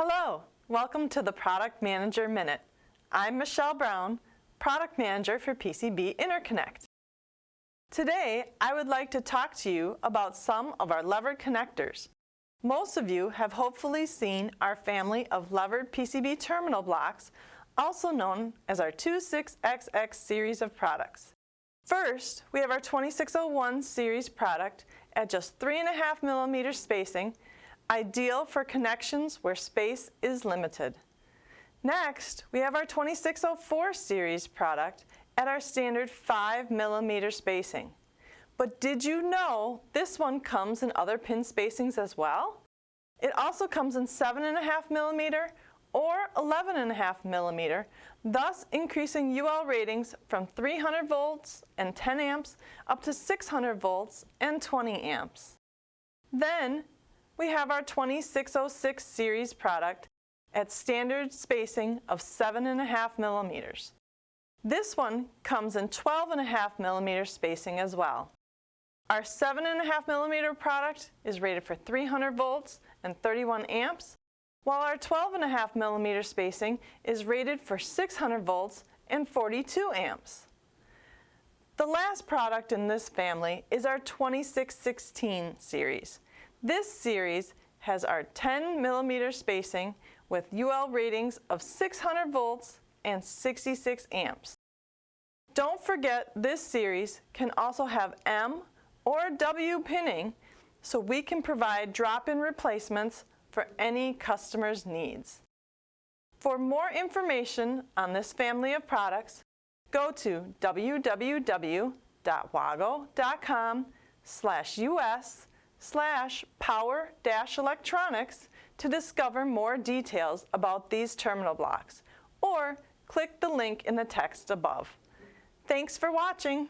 Hello, welcome to the Product Manager Minute. I'm Michelle Brown, Product Manager for PCB Interconnect. Today, I would like to talk to you about some of our levered connectors. Most of you have hopefully seen our family of levered PCB terminal blocks, also known as our 26XX series of products. First, we have our 2601 series product at just 3.5 millimeter spacing, ideal for connections where space is limited. Next, we have our 2604 series product at our standard 5 millimeter spacing. But did you know this one comes in other pin spacings as well? It also comes in 7.5 millimeter or 11.5 millimeter, thus increasing UL ratings from 300 volts and 10 amps up to 600 volts and 20 amps. Then, we have our 2606 series product at standard spacing of 7.5 millimeters. This one comes in 12.5 millimeter spacing as well. Our 7.5 millimeter product is rated for 300 volts and 31 amps, while our 12.5 millimeter spacing is rated for 600 volts and 42 amps. The last product in this family is our 2616 series. This series has our 10 millimeter spacing with UL ratings of 600 volts and 66 amps. Don't forget this series can also have M or W pinning, so we can provide drop-in replacements for any customer's needs. For more information on this family of products, go to www.wago.com/us/power-electronics to discover more details about these terminal blocks, or click the link in the text above. Thanks for watching.